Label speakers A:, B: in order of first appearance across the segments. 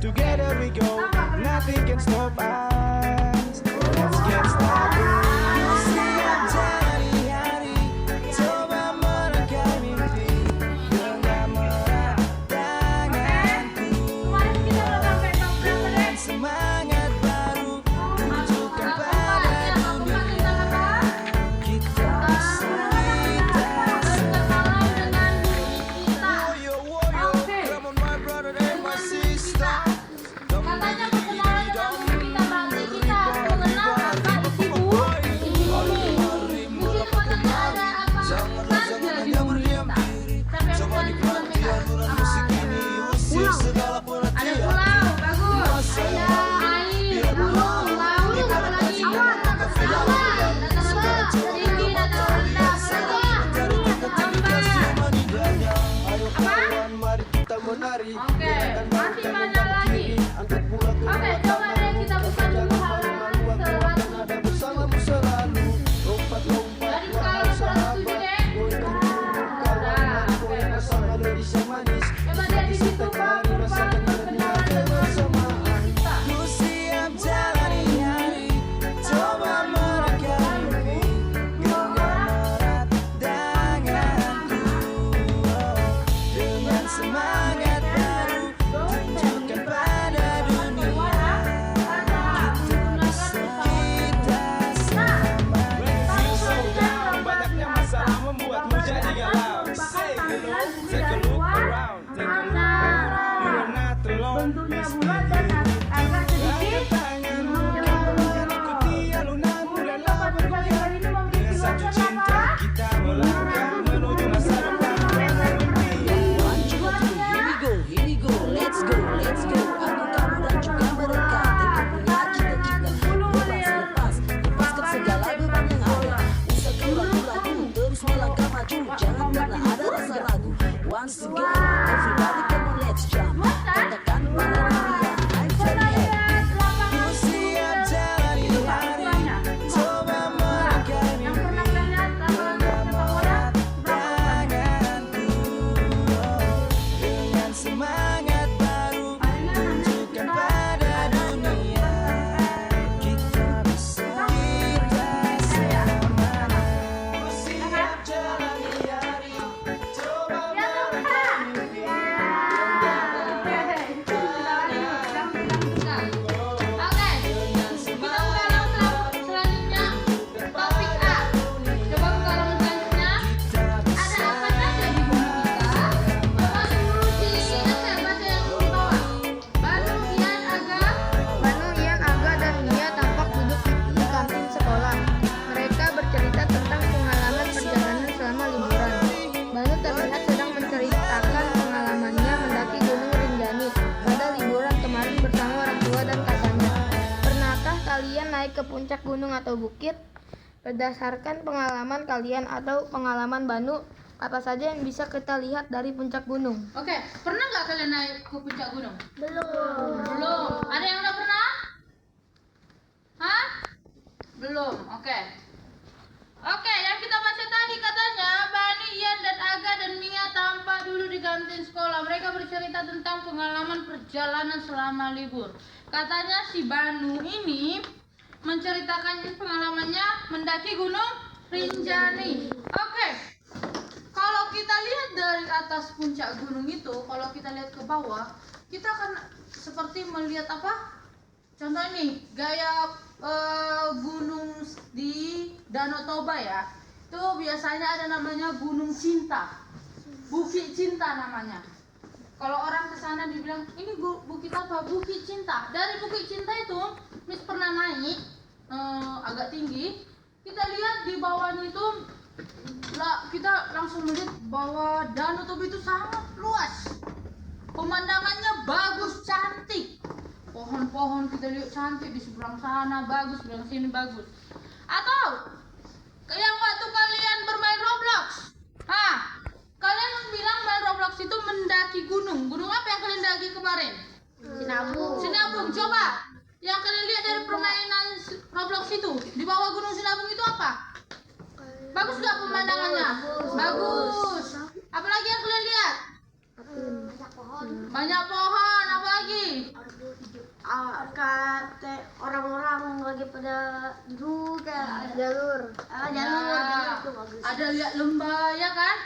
A: Together we go, nothing can stop us. Let's get started. Siap jalani hari, coba merangkai mimpi. Genggam erat tanganku, dengan semangat baru tunjukkan pada dunia kita bisa, Woyo, woyo, come on my brother and my sister.
B: Katanya perkenalan dengan kita berarti kita mengenal apa isi buku ini. Di situ katanya ada apa saja di buku kita. Tapi yang paling kita pegang ada pulau, bagus. Ada air, gunung, laut, apa lagi? Awan, data tinggi, data rendah, Oke, masih banyak lagi. Oke, coba deh kita buka dulu halaman 107. Jadi sekarang 107 deh. Nah, oke. Coba deh di situ Pak, perkenalan dengan kita.
A: Ku siap jalani hari, coba merangkai mimpi. Genggam erat tanganku, dengan semangat baru tunjukkan pada dunia kita bisa, kita sama. Banyaknya masalah membuatmu jadi galau. Take a look around, take a look around. You're not alone.
B: Bentuknya bulat dan agak sedikit
A: Ikuti alunanmu dalam berjalan dengan satu cinta kita melangkah menuju masa depan dengan mimpi.
C: Here we go, let's go. Aku kamu dan juga mereka dengan punya cita-cita. Lepas, lepaskan segala beban yang ada. Usahkan ragu-ragu, terus melangkah maju. Jangan pernah ada rasa ragu. Once again, everybody come on, let's jump. Katakan pada dunia, I'm ready.
A: Ku siap jalani hari, coba merangkai mimpi. Genggam erat tanganku, dengan semangat baru tunjukkan pada dunia kita bisa, kita sama. Ku siap jalani hari, coba merangkai mimpi.
B: Banu, Ian, Aga, dan Mia tampak duduk di kantin sekolah. Mereka bercerita tentang pengalaman perjalanan selama liburan. Banu terlihat sedang menceritakan pengalamannya mendaki Gunung Rinjani pada liburan kemarin bersama orang tua dan kakaknya. Pernahkah kalian naik ke puncak gunung atau bukit? Berdasarkan pengalaman kalian atau pengalaman Banu, apa saja yang bisa kita lihat dari puncak gunung?
D: Oke, pernah nggak kalian naik ke puncak gunung?
B: Belum.
D: Belum. Ada yang udah pernah? Hah? Belum. Oke. Oke, yang kita baca tadi katanya Bani, Ian, dan Aga dan Mia tampak dulu di kantin sekolah. Mereka bercerita tentang pengalaman perjalanan selama libur. Katanya si Banu ini menceritakan pengalamannya mendaki Gunung Rinjani. Oke. Kalau kita lihat dari atas puncak gunung itu, kalau kita lihat ke bawah, kita akan seperti melihat apa? Contoh ini, gaya gunung di Danau Toba ya. Itu biasanya ada namanya Gunung Cinta. Bukit Cinta namanya. Kalau orang ke sana dibilang, ini bukit apa? Bukit Cinta. Dari Bukit Cinta itu, Miss pernah naik agak tinggi. Kita lihat di bawahnya itu kita langsung melihat bahwa Danau Toba itu sangat luas. Pemandangannya bagus, cantik. Pohon-pohon kita lihat cantik, di seberang sana bagus, seberang sini bagus. Atau yang waktu kalian bermain Roblox, kalian bilang main Roblox itu mendaki gunung. Gunung apa yang kalian daki kemarin? Sinabung. Coba yang kalian lihat dari permainan Roblox itu, di bawah gunung Sinabung itu apa? Bagus gak pemandangannya? Bagus. Apalagi yang kalian lihat? Banyak pohon. Apa lagi?
A: kata orang-orang lagi pada dulu kayak jalur
D: Nah,
A: tuh bagus.
D: ada lihat lembah ya kan?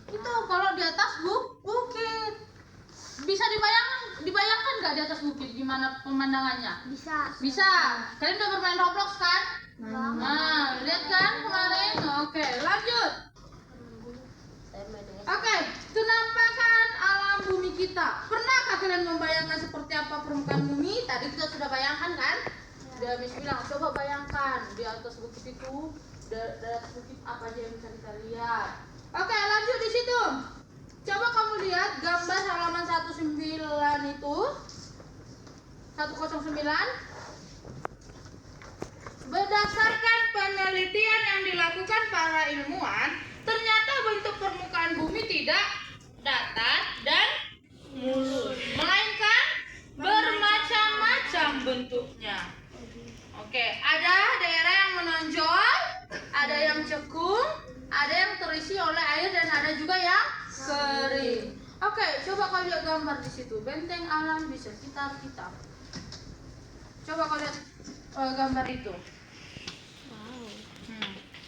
D: Itu kalau di atas bukit. Bisa dibayangkan nggak di atas bukit gimana pemandangannya?
A: Bisa.
D: Bisa. Kalian udah bermain Roblox kan? Nah, lihat kan kemarin? Oke, lanjut. Oke, penampakan alam bumi kita. Pernahkah kalian membayangkan seperti apa permukaan bumi? Tadi kita sudah bayangkan kan? Udah Miss bilang, coba bayangkan di atas bukit itu, di atas bukit apa aja yang bisa kita lihat. Oke, lanjut di situ. Coba kamu lihat gambar halaman 19 itu. 109. Berdasarkan penelitian yang dilakukan para ilmuwan, ternyata bentuk permukaan bumi tidak datar dan mulus, melainkan bermacam-macam bentuknya. Oke, ada daerah yang menonjol, ada yang cekung, ada yang terisi oleh air dan ada juga yang kering. Oke, coba kau lihat gambar di situ. Benteng alam di sekitar kita. Coba kau lihat gambar itu.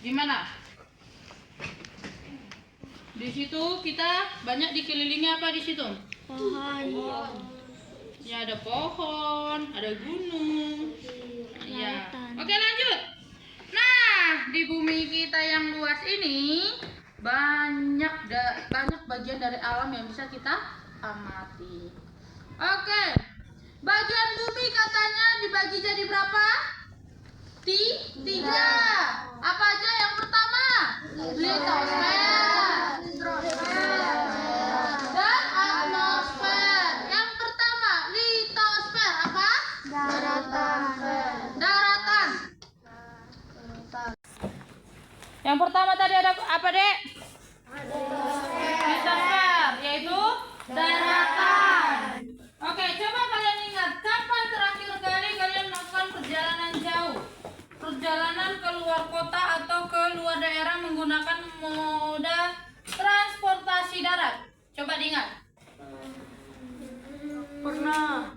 D: Gimana? Di situ kita banyak dikelilingi apa di situ?
A: Pohon.
D: Ya ada pohon, ada gunung. Ya. Oke lanjut. Nah di bumi kita yang luas ini banyak bagian dari alam yang bisa kita amati. Oke. Bagian bumi katanya dibagi jadi berapa? Tiga. Apa aja yang pertama? Litosfer dan atmosfer. Yang pertama litosfer apa? Daratan. Yang pertama tadi ada apa, Dek? Litosfer, yaitu daratan. Oke, coba kalian ingat kapan terakhir kali kalian melakukan perjalanan jauh? Perjalanan ke luar kota atau ke luar daerah menggunakan moda transportasi darat. Coba diingat.
A: Pernah.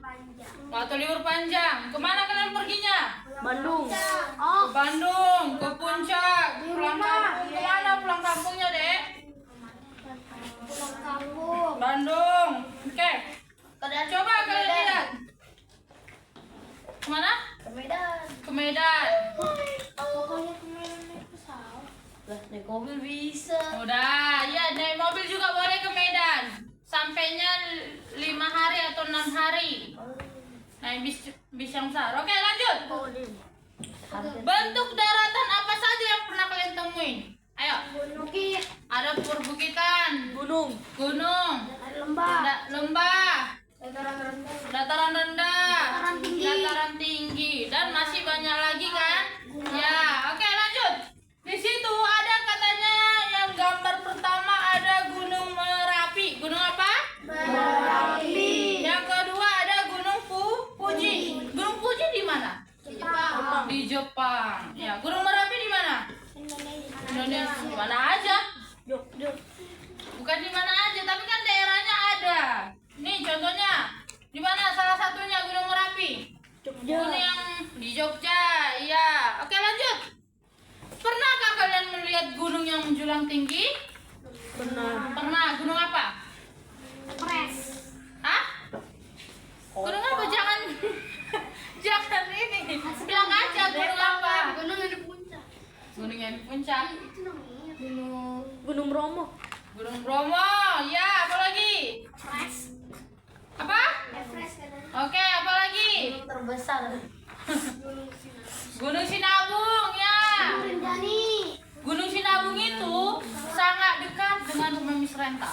D: Waktu libur panjang, kemana kalian perginya?
A: Bandung.
D: Ke Bandung, ke puncak, pulang kampung. Kemana pulang kampungnya, Dek?
A: Pulang kampung.
D: Bandung. Oke. Coba kalian lihat. Kemana?
A: Ke Medan.
D: Ke Medan.
A: Pokoknya ke Medan naik pesawat.
C: Lah, naik mobil bisa.
D: Udah, ya naik mobil juga boleh ke Medan. Sampainya 5 hari atau 6 hari. Naik bis yang besar. Oke, lanjut. Bentuk daratan apa saja yang pernah kalian temuin? Ayo.
A: Bukit.
D: Ada perbukitan,
C: Gunung.
D: gunung,
A: Ada lembah.
D: lembah,
A: Dataran rendah.
D: dataran rendah,
A: Dataran tinggi.
D: dataran tinggi, dan masih banyak lagi kan? Ya, oke lanjut. Di situ ada katanya yang gambar pertama ada Gunung Merapi. Gunung apa?
A: Merapi.
D: Yang kedua ada Gunung Fuji. Gunung Fuji di mana?
A: Jepang.
D: Di Jepang. Ya, Gunung Merapi di mana? Indonesia. Di mana aja?
A: Jogja.
D: Bukan di mana aja, tapi kan daerahnya ada. Nih contohnya, di mana salah satunya Gunung Merapi?
A: Jogja.
D: Gunung yang di Jogja, iya. Oke lanjut. Pernahkah kalian melihat gunung yang menjulang tinggi?
A: Pernah.
D: Pernah. Gunung apa?
A: Pres.
D: Hah? Gunung apa? Jangan, jangan ini. Bilang aja gunung apa?
A: Gunung yang di puncak.
D: Gunung yang di puncak.
A: Itu namanya.
C: Gunung Bromo.
D: Gunung Bromo, ya. Apa lagi?
A: Pres.
D: Apa?
A: Everest katanya.
D: Oke, apa lagi?
C: Gunung terbesar.
D: Gunung Sinabung, ya.
A: Rinjani.
D: Gunung Sinabung itu sangat dekat dengan rumah Miss Renta.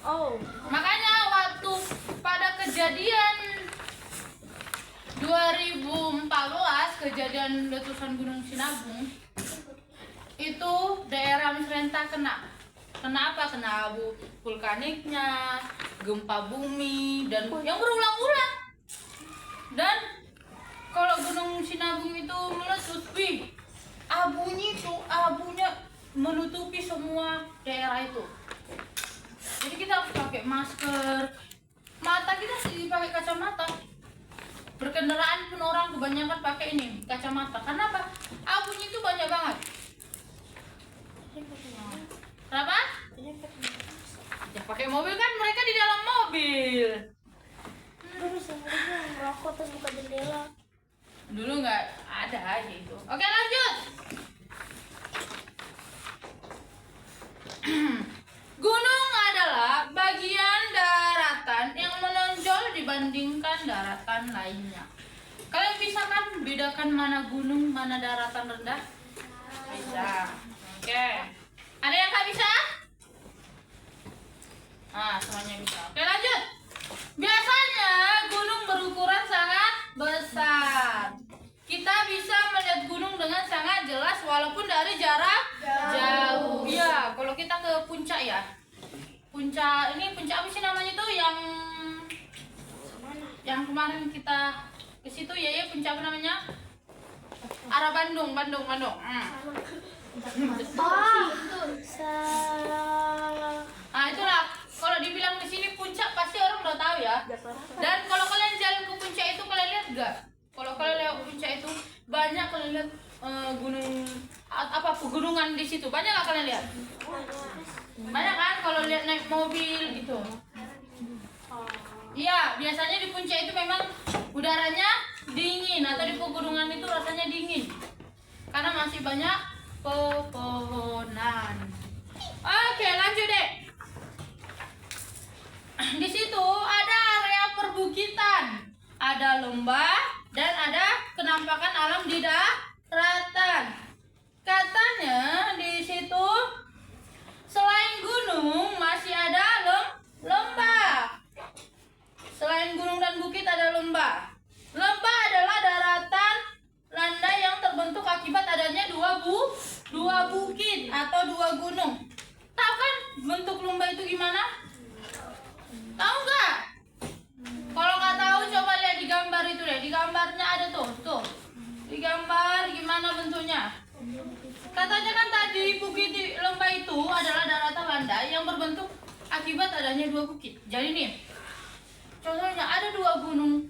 C: Oh.
D: Makanya waktu pada kejadian 2014, kejadian letusan Gunung Sinabung, itu daerah Miss Renta kena. Kenapa? Kena abu vulkaniknya, gempa bumi, dan yang berulang-ulang. Dan kalau Gunung Sinabung itu meletus, wih, abunya menutupi semua daerah itu. Jadi kita harus pakai masker, mata kita sih pakai kacamata. berkendaraan pun orang kebanyakan pakai ini kacamata. Kenapa? Abunya itu banyak banget. Kenapa? Ya pakai mobil kan, mereka di dalam mobil.
A: Merokok terus buka jendela.
D: Dulu nggak ada aja itu. Oke, lanjut. Gunung adalah bagian daratan yang menonjol dibandingkan daratan lainnya. Kalian bisa kan bedakan mana gunung, mana daratan rendah? Bisa. Oke. Ada yang nggak bisa? Nah, semuanya bisa. Oke, lanjut. Biasanya gunung berukuran sangat besar. Kita bisa melihat gunung dengan sangat jelas walaupun dari jarak jauh. Iya, kalau kita ke puncak ya. Puncak apa sih namanya tuh yang kemarin kita ke situ ya, puncak apa namanya? Arah Bandung. Nah, itulah kalau dibilang di sini puncak pasti orang udah tahu ya. Dan kalau kalian jalan ke puncak itu kalian lihat gak? Kalau kalian lewat puncak itu banyak kalian lihat pegunungan di situ. Banyak gak kalian lihat? Banyak kan kalau lihat naik mobil gitu. Iya, biasanya di puncak itu memang udaranya dingin atau di pegunungan itu rasanya dingin. Karena masih banyak pepohonan. Oke, lanjut deh. Di situ ada area perbukitan, ada lembah, dan ada kenampakan alam di daratan. Katanya di situ selain gunung masih ada lembah. Selain gunung dan bukit ada lembah. Lembah adalah daratan landai yang terbentuk akibat adanya dua bukit atau dua gunung. Tahu kan bentuk lembah itu gimana? Tahu nggak? Kalau nggak tahu coba lihat di gambar itu deh. Di gambarnya ada tuh. Di gambar gimana bentuknya? Katanya kan tadi bukit di lembah itu adalah daratan landai yang berbentuk akibat adanya dua bukit. Jadi nih, contohnya ada dua gunung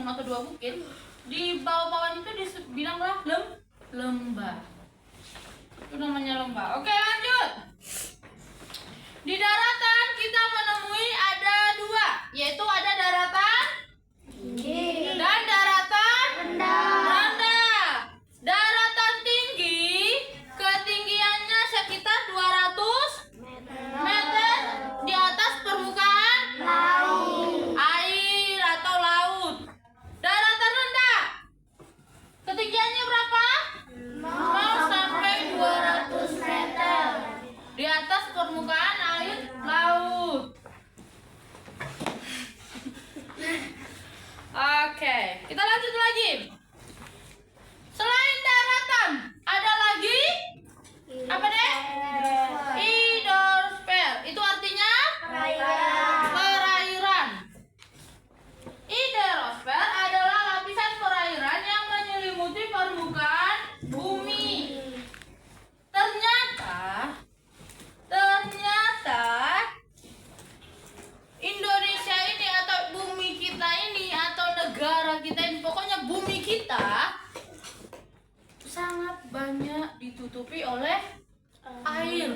D: atau dua bukit. Di bawah-bawah itu dibilanglah lembah. Itu namanya lembah. Oke, lanjut. Di daratan kita menemui ada dua, yaitu ada daratan tinggi dan daratan rendah. Daratan tinggi ketinggiannya sekitar 200 meter di atas permukaan air atau laut. Daratan rendah ketinggiannya berapa? 0 sampai 200 meter di atas permukaan air laut. Oke, kita lanjut lagi. Selain daratan, ada lagi apa deh? Hidrosfer. Itu artinya perairan. Hidrosfer adalah lapisan perairan yang menyelimuti permukaan bumi. Ternyata Indonesia ini atau bumi kita ini atau negara kita ini, pokoknya bumi kita sangat banyak ditutupi oleh air.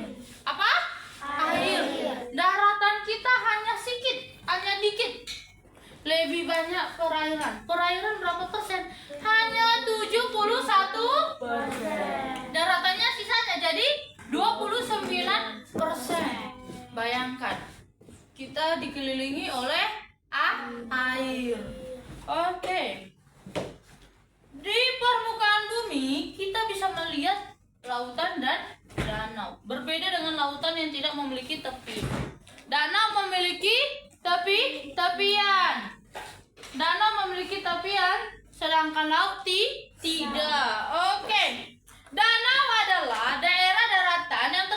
D: Apa? Air. Daratan kita hanya dikit. Lebih banyak perairan. Perairan berapa persen? Hanya 71%. Daratannya sisanya jadi 29%. Bayangkan, kita dikelilingi oleh air. Oke. Di permukaan bumi kita bisa melihat lautan dan danau. Berbeda dengan lautan yang tidak memiliki tepi. Danau memiliki tepian. Danau memiliki tepian, sedangkan laut tidak. Oke. Danau adalah daerah daratan yang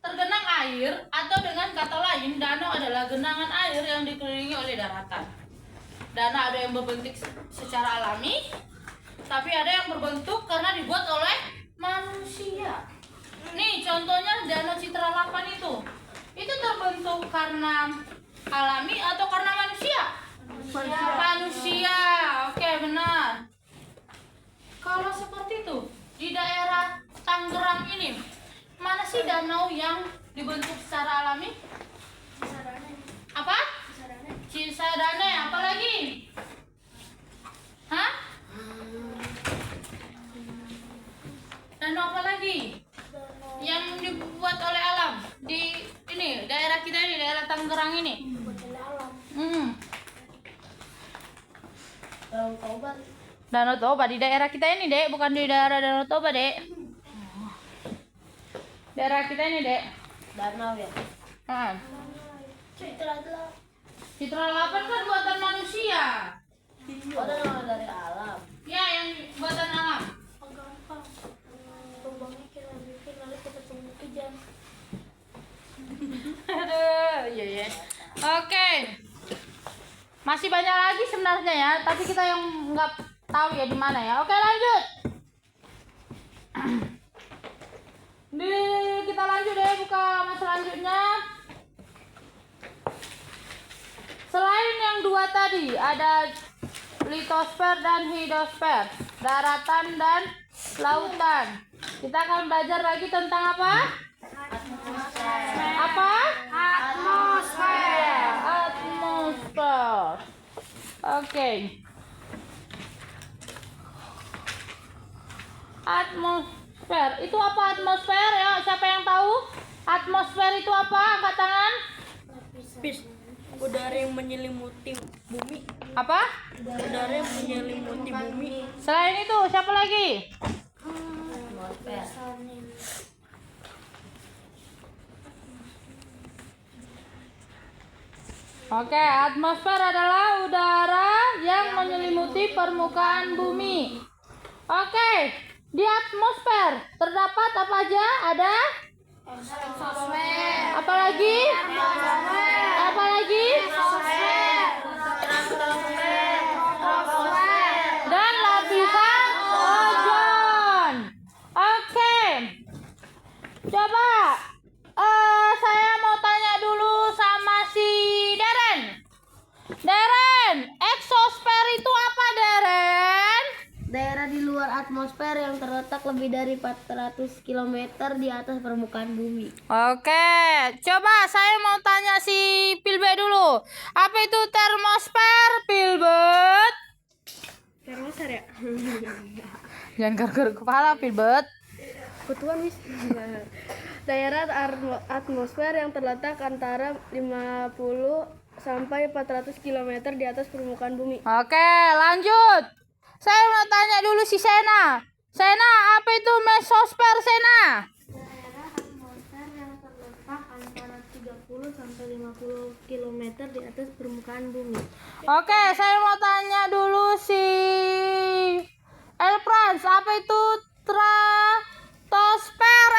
D: tergenang air, atau dengan kata lain, danau adalah genangan air yang dikelilingi oleh daratan. Danau ada yang berbentuk secara alami, tapi ada yang berbentuk karena dibuat oleh manusia. Nih contohnya Danau Citralapan itu terbentuk karena alami atau karena manusia? Manusia kalau seperti itu di daerah Tangerang ini, mana sih danau yang dibentuk secara alami? Apa? Cisadane, apa lagi? Hah? Danau apa lagi? Yang dibuat oleh alam di ini daerah kita ini, daerah Tangerang ini. Danau Toba di daerah kita ini, Dek, bukan di daerah Danau Toba, Dek. Daerah kita ini, Dek.
B: Danau ya.
D: Citra 8 kan buatan manusia.
B: Oh, danau dari alam.
D: Ya, yang buatan alam. Aduh, iya ya. Oke. Masih banyak lagi sebenarnya ya, tapi kita yang nggak tahu ya di mana ya. Oke, lanjut. Kita lanjut deh, buka mas selanjutnya. Selain yang dua tadi, ada litosfer dan hidrosfer, daratan dan lautan. Kita akan belajar lagi tentang apa? Apa? Atmosfer. Atmosfer. Oke. Atmosfer. Itu apa atmosfer ya? Siapa yang tahu? Atmosfer itu apa? Angkat tangan.
B: Udara yang menyelimuti bumi.
D: Apa?
B: Udara yang menyelimuti bumi.
D: Selain itu, siapa lagi? Oke, atmosfer adalah udara yang menyelimuti permukaan bumi. Oke, di atmosfer terdapat apa aja? Ada? Apa lagi? Apa lagi? Dan lapisan ozon. Oke. Coba saya mau tanya dulu sama si Deren. Deren, eksosfer itu apa, Deren?
B: Daerah di luar atmosfer yang terletak lebih dari 400 km di atas permukaan bumi.
D: Oke, coba saya mau tanya si Pilbet dulu. Apa itu termosfer, Pilbet?
B: Termosfer ya?
D: Jangan garuk-garuk kepala, Pilbet.
B: Kutuan wis. Daerah atmosfer yang terletak antara 50 sampai 400 km di atas permukaan bumi.
D: Oke, lanjut. Saya mau tanya dulu si Sena. Sena, apa itu mesosfer, Sena?
B: Daerah atmosfer yang terletak antara 30 sampai 50 km di atas permukaan bumi.
D: Oke, saya mau tanya dulu si Elfrans. Apa itu stratosfer,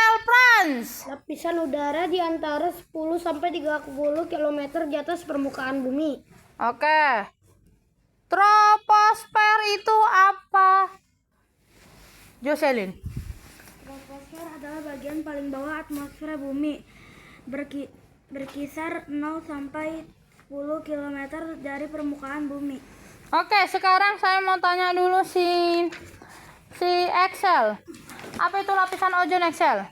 D: Elfrans?
B: Lapisan udara di antara 10 sampai 30 km di atas permukaan bumi.
D: Oke. Troposfer itu apa? Jocelyn.
B: Troposfer adalah bagian paling bawah atmosfer bumi. Berkisar 0 sampai 10 km dari permukaan bumi.
D: Oke, sekarang saya mau tanya dulu si Excel. Apa itu lapisan ozon, Excel?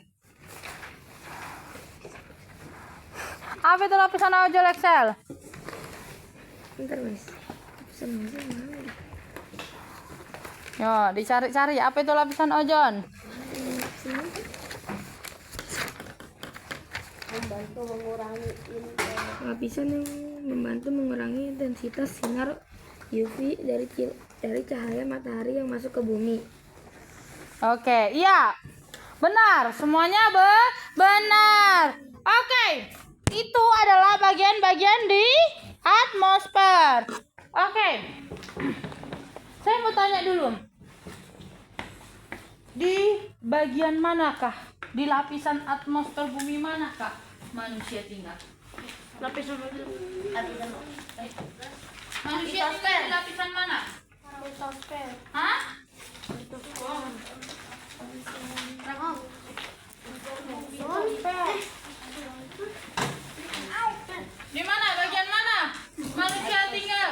D: Apa itu lapisan ozon, Excel?
B: Bentar, Mas.
D: Yo, dicari-cari apa itu lapisan ozon?
B: Lapisan yang membantu mengurangi intensitas sinar UV dari cahaya matahari yang masuk ke bumi.
D: Oke, iya. Benar, semuanya benar. Oke. Itu adalah bagian-bagian di atmosfer. Oke. Saya mau tanya dulu. Di bagian manakah? Di lapisan atmosfer bumi manakah manusia tinggal?
B: Lapisan
D: Manusia tinggal di lapisan mana? Hah? Di mana? Bagian mana? Manusia tinggal?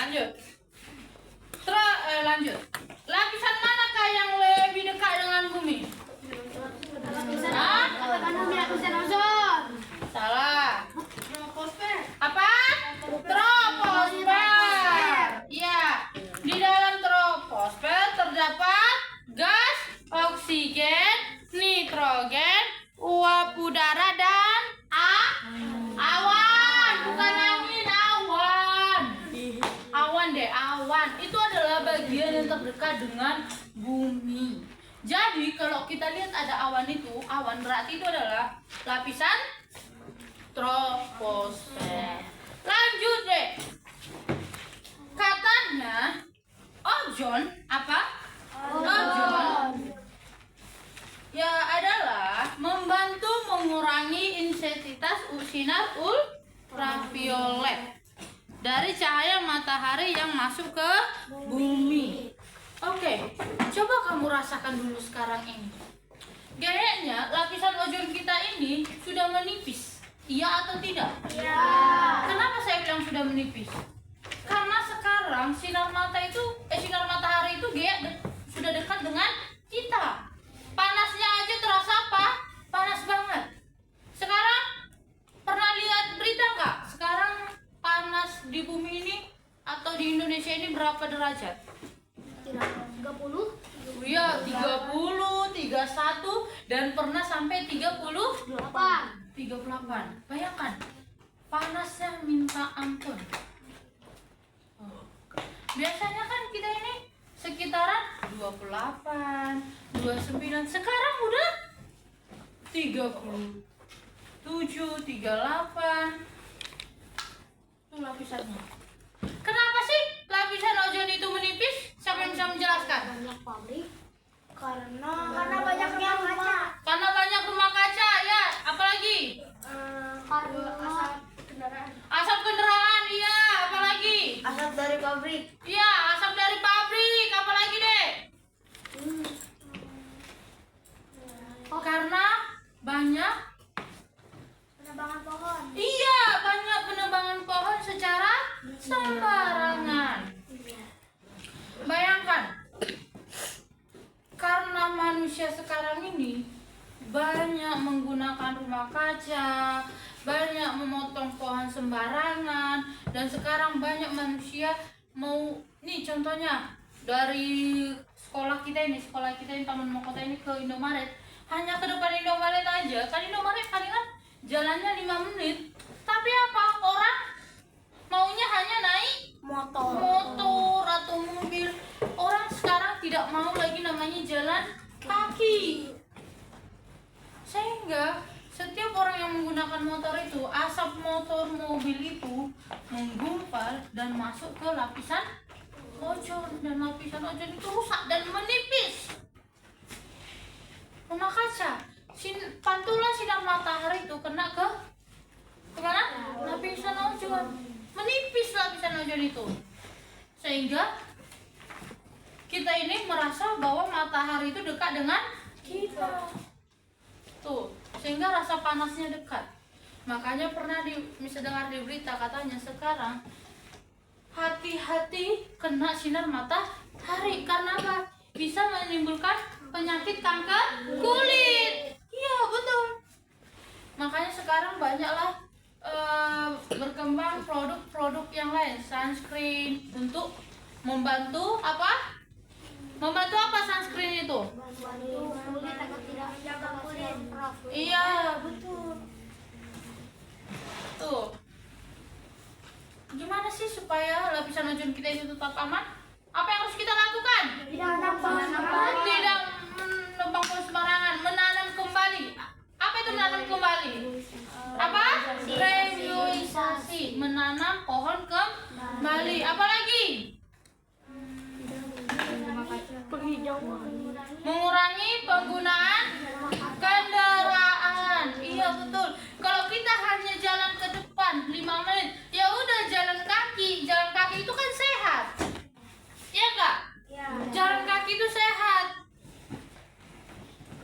D: lanjut. Lanjut. Lapisan manakah yang lebih dekat dengan bumi? Hah? Salah. Apa? Troposfer. Ya, di dalam troposfer terdapat gas oksigen, nitrogen, uap udara dan awan. Bukan angin, awan. Awan deh, awan. Itu adalah bagian yang terdekat dengan bumi. Jadi kalau kita lihat ada awan itu, awan berarti itu adalah lapisan troposfer. Lanjut deh. Katanya ozon apa? Ozon ya adalah membantu mengurangi intensitas sinar ultraviolet dari cahaya matahari yang masuk ke bumi. Oke, coba kamu rasakan dulu sekarang ini. Kayaknya lapisan ozon kita ini sudah menipis. Iya atau tidak? Iya. Kenapa saya bilang sudah menipis? Karena sekarang sinar matahari itu sudah dekat dengan kita. Panasnya aja terasa apa? Panas banget. Sekarang pernah lihat berita nggak? Sekarang panas di bumi ini atau di Indonesia ini berapa derajat?
B: 30.
D: Iya, 30, 31 dan pernah sampai 38. Bayangkan. Panasnya minta ampun. Biasanya kan kita ini sekitaran 28, 29. Sekarang udah 37, 38. Itu lapisannya. Kenapa sih lapisan ozon itu menipis? Siapa yang bisa menjelaskan?
B: Banyak pabrik. Karena banyak rumah kaca.
D: Karena banyak rumah kaca, ya. Apalagi?
B: Karena kendaraan.
D: Asap kendaraan, iya. Apalagi?
B: Asap dari pabrik.
D: Iya, asap dari pabrik. Apalagi deh? Karena banyak
B: Penebangan pohon.
D: iya, banyak penebangan pohon secara sembarangan. Bayangkan, karena manusia sekarang ini banyak menggunakan rumah kaca, banyak memotong pohon sembarangan, dan sekarang banyak manusia nih contohnya dari sekolah kita ini Taman Mokota ini ke Indomaret. Hanya ke depan Indomaret aja, kan Indomaret palingan jalannya 5 menit. Tapi apa? Orang maunya hanya naik motor atau mobil. Orang sekarang tidak mau lagi namanya jalan kaki. Sehingga setiap orang yang menggunakan motor itu, asap motor mobil itu menggumpal dan masuk ke lapisan ozon, dan lapisan ozon itu rusak dan menipis. Rumah kaca, pantulan sinar matahari itu kena ke mana? Lapisan ozon, menipis lapisan ozon itu, sehingga kita ini merasa bahwa matahari itu dekat dengan kita. Tuh, sehingga rasa panasnya dekat. Makanya pernah bisa dengar di berita katanya sekarang hati-hati kena sinar matahari. Karena apa? Bisa menimbulkan penyakit kanker kulit. Iya, betul. Makanya sekarang banyaklah berkembang produk-produk yang lain, sunscreen untuk membantu apa? Membantu apa sunscreen itu? Iya, betul. Tuh. Gimana sih supaya lapisan ozon kita itu tetap aman? Apa yang harus kita lakukan? Tidak menebang pohon sembarangan, menanam kembali. Apa itu menanam kembali? Apa? Rehabilitasi, menanam pohon kembali. Apa lagi? Mengurangi penggunaan kendaraan. Iya, betul. Kalau kita hanya jalan ke depan 5 menit, ya udah jalan kaki. Jalan kaki itu kan sehat. Iya Kak? Ya. Jalan kaki itu sehat.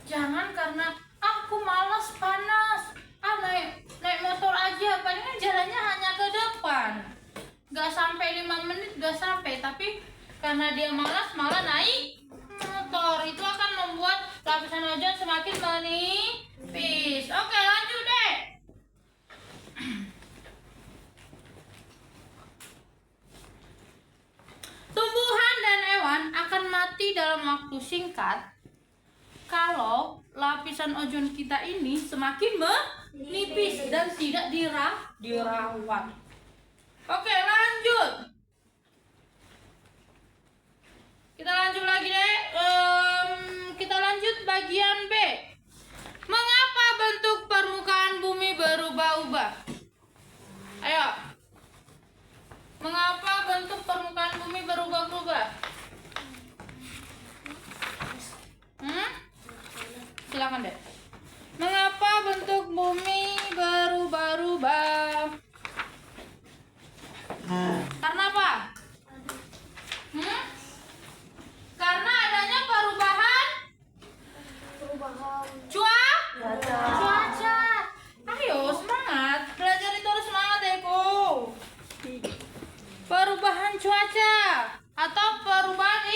D: Jangan karena aku malas, panas, naik motor aja, palingan jalannya hanya ke depan. Gak sampai 5 menit, gak panas malah naik motor. Itu akan membuat lapisan ozon semakin menipis. Oke, lanjut deh. Tumbuhan dan hewan akan mati dalam waktu singkat kalau lapisan ozon kita ini semakin menipis dan tidak dirawat. Oke, lanjut. Kita lanjut lagi deh. Kita lanjut bagian B. Mengapa bentuk permukaan bumi berubah-ubah? Ayo. Mengapa bentuk permukaan bumi berubah-ubah? Silakan deh. Mengapa bentuk bumi berubah-ubah? Karena apa? Karena adanya perubahan cuaca. Ayo semangat, belajar itu harus semangat Eko. Perubahan cuaca atau perubahan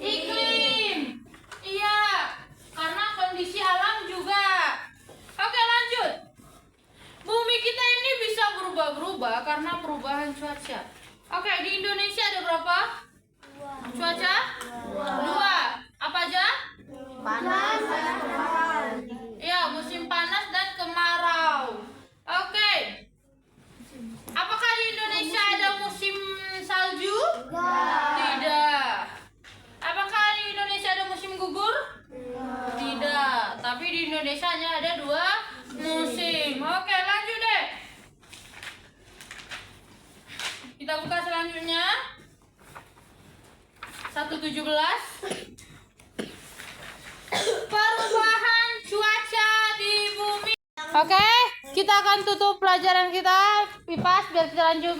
D: iklim. Iya, karena kondisi alam juga. Oke, lanjut. Bumi kita ini bisa berubah-berubah karena perubahan cuaca. Oke, di Indonesia ada berapa? Cuaca? Dua. Apa aja?
B: Panas.
D: Ya, musim panas dan kemarau. Oke. Apakah di Indonesia ada musim salju? Tidak. Apakah di Indonesia ada musim gugur? Tidak. Tapi di Indonesia hanya ada 2 musim. Oke, lanjut deh. Kita buka selanjutnya. 117. Perubahan cuaca di bumi. Oke, kita akan tutup pelajaran kita PIPAS biar kita lanjut